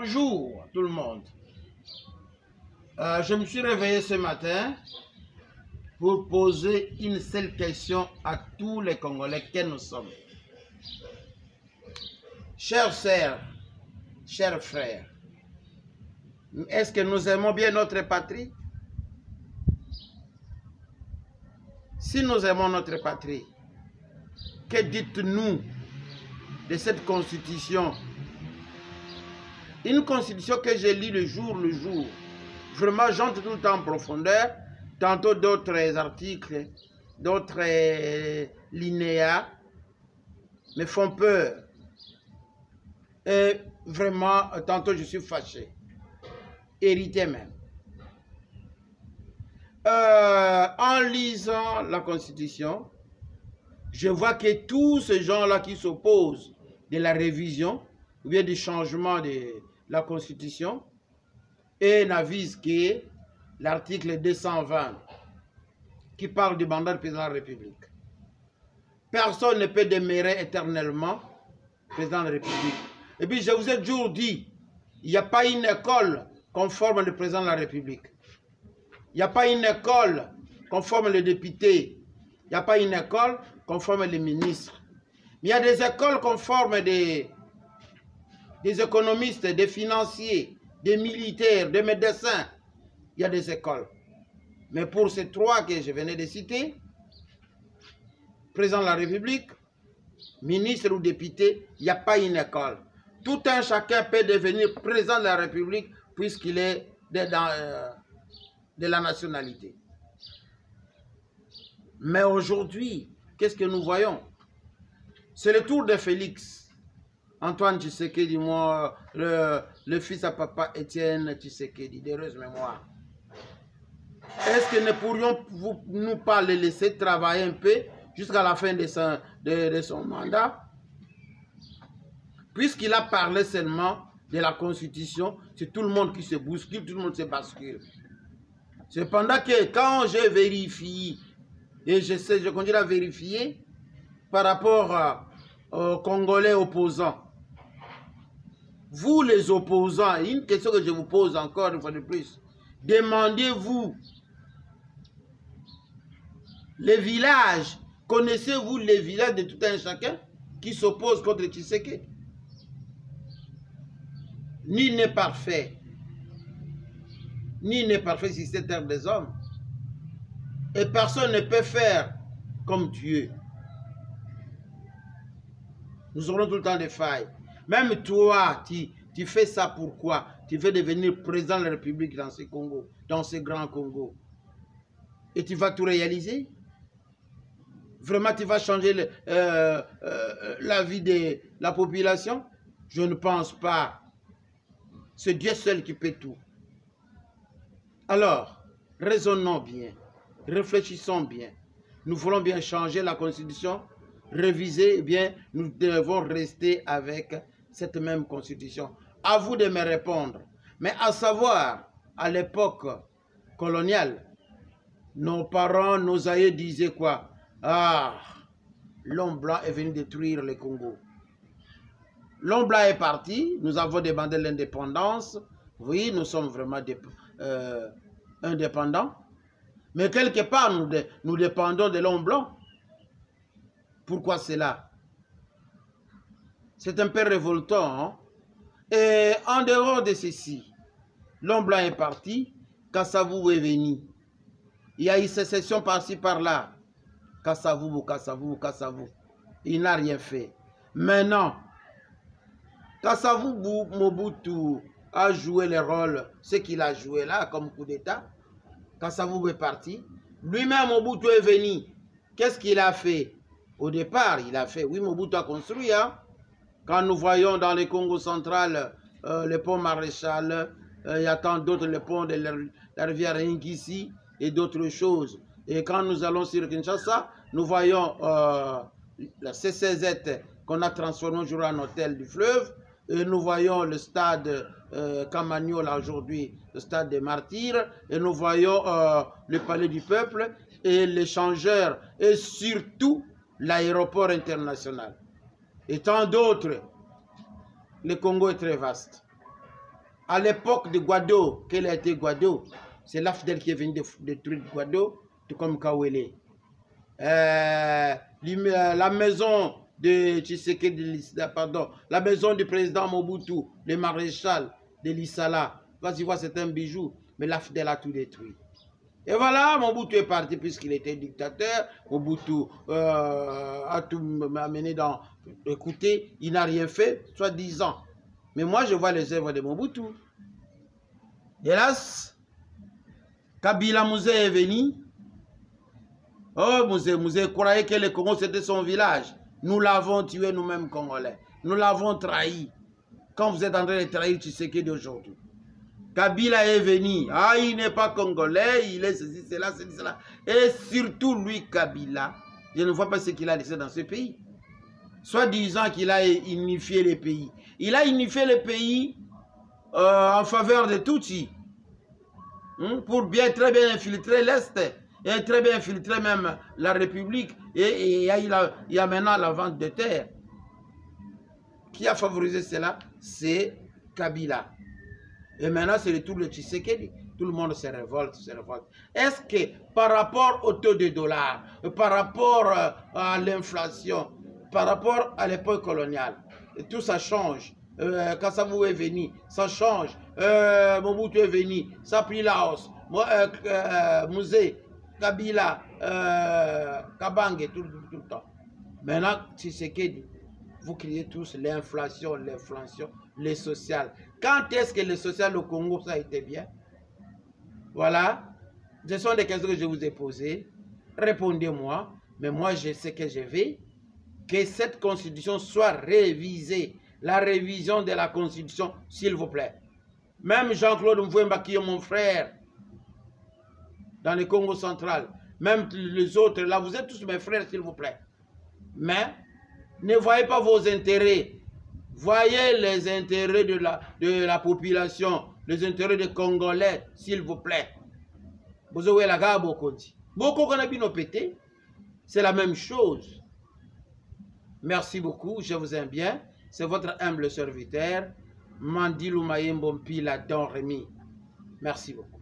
Bonjour tout le monde. Je me suis réveillé ce matin pour poser une seule question à tous les Congolais que nous sommes. Chers sœurs, chers frères, est-ce que nous aimons bien notre patrie? Si nous aimons notre patrie, que dites-nous de cette constitution? Une constitution que je lis le jour. Vraiment, j'entre tout le temps en profondeur. Tantôt d'autres articles, d'autres linéas me font peur. Et vraiment, tantôt je suis fâché. Irrité même. En lisant la constitution, je vois que tous ces gens-là qui s'opposent de la révision ou bien du changement de la constitution et n'avisent que l'article 220 qui parle du mandat du président de la République. Personne ne peut demeurer éternellement président de la République. Et puis je vous ai toujours dit, il n'y a pas une école qu'on forme le président de la République. Il n'y a pas une école qu'on forme les députés. Il n'y a pas une école qu'on forme les ministres. Mais il y a des écoles qu'on forme des économistes, des financiers, des militaires, des médecins. Il y a des écoles. Mais pour ces trois que je venais de citer, président de la République, ministre ou député, il n'y a pas une école. Tout un chacun peut devenir président de la République puisqu'il est de la nationalité. Mais aujourd'hui, qu'est-ce que nous voyons? C'est le tour de Félix. Antoine Tshisekedi, moi, le fils à papa Étienne Tshisekedi, d'heureuse mémoire. Est-ce que ne pourrions-nous pas le laisser travailler un peu jusqu'à la fin de son mandat? Puisqu'il a parlé seulement de la Constitution, c'est tout le monde qui se bouscule, tout le monde se bascule. Cependant que quand j'ai vérifié, et je continue à vérifier par rapport aux Congolais opposants, vous les opposants, une question que je vous pose encore une fois de plus, demandez-vous les villages, connaissez-vous les villages de tout un chacun qui s'opposent contre Tshisekedi? Nul n'est parfait. Nul n'est parfait si c'est terre des hommes. Et personne ne peut faire comme Dieu. Nous aurons tout le temps des failles. Même toi, tu fais ça pourquoi? Tu veux devenir président de la République dans ce Congo, dans ce grand Congo. Et tu vas tout réaliser? Vraiment, tu vas changer la vie de la population? Je ne pense pas. C'est Dieu seul qui peut tout. Alors, raisonnons bien, réfléchissons bien. Nous voulons bien changer la Constitution, réviser, eh bien, nous devons rester avec cette même Constitution. À vous de me répondre. Mais à savoir, à l'époque coloniale, nos parents, nos aïeux disaient quoi? Ah, l'homme blanc est venu détruire le Congo. L'homme blanc est parti, nous avons demandé l'indépendance. Oui, nous sommes vraiment indépendants. Mais quelque part, nous dépendons de l'homme blanc. Pourquoi cela? C'est un peu révoltant. Hein? Et en dehors de ceci, l'homme blanc est parti, Kassavou est venu. Il y a eu sécession par-ci, par-là. Kassavou. Il n'a rien fait. Maintenant, Kassavou Mobutu a joué le rôle, ce qu'il a joué là comme coup d'État. Kassavou est parti. Lui-même, Mobutu est venu. Qu'est-ce qu'il a fait? Au départ, il a fait, oui, Mobutu a construit. Hein? Quand nous voyons dans le Congo central le pont Maréchal, il y a tant d'autres, le pont de la rivière Ngisi et d'autres choses. Et quand nous allons sur Kinshasa, nous voyons la CCZ qu'on a transformé aujourd'hui en hôtel du fleuve. Et nous voyons le stade Kamagnola aujourd'hui, le stade des martyrs. Et nous voyons le palais du peuple et l'échangeur. Et surtout l'aéroport international. Et tant d'autres. Le Congo est très vaste. À l'époque de Guado, quel a été Guado? C'est l'AFDEL qui est venu détruire Guado, tout comme Kawele. La maison de Tshisekedi, pardon, la maison du président Mobutu, le maréchal de l'Issala, vas-y voir, c'est un bijou, mais l'AFDEL a tout détruit. Et voilà, Mobutu est parti puisqu'il était dictateur. Mobutu a tout amené dans... Écoutez, il n'a rien fait, soi-disant. Mais moi, je vois les œuvres de Mobutu. Hélas, Kabila Mouzé est venu. Oh, Mouzé croyait que le Congo, c'était son village. Nous l'avons tué nous-mêmes, Congolais. Nous l'avons trahi. Quand vous êtes en train de trahir Tshisekedi d'aujourd'hui. Kabila est venu. Ah, il n'est pas congolais, il est ceci, cela, ceci, cela. Et surtout, lui, Kabila, je ne vois pas ce qu'il a laissé dans ce pays. Soit disant qu'il a unifié les pays. Il a unifié les pays en faveur de Tutsi. Pour très bien infiltrer l'Est. Et très bien infiltrer même la République. Et il y a maintenant la vente de terre. Qui a favorisé cela? C'est Kabila. Et maintenant, c'est le tour de Tshisekedi. Tout le monde se révolte, se révolte. Est-ce que par rapport au taux de dollar, par rapport à l'inflation, par rapport à l'époque coloniale, tout ça change. Kassavou est venu, ça change. Mobutu est venu, ça a pris la hausse. Mouzé, Kabila, Kabange, tout le temps. Maintenant, Tshisekedi, vous criez tous l'inflation, les sociales. Quand est-ce que le social au Congo, ça a été bien? Voilà. Ce sont des questions que je vous ai posées. Répondez-moi. Mais moi, je sais que je vais. Que cette constitution soit révisée. La révision de la constitution, s'il vous plaît. Même Jean-Claude Mvouemba, qui est mon frère, dans le Congo central. Même les autres, là, vous êtes tous mes frères, s'il vous plaît. Mais, ne voyez pas vos intérêts. Voyez les intérêts de la population, les intérêts des Congolais, s'il vous plaît. Vous avez la gare Bokondi. Beaucoup qu'on a bien pété, c'est la même chose. Merci beaucoup, je vous aime bien. C'est votre humble serviteur, Mandilou Mayembo Mpila Don Rémy. Merci beaucoup.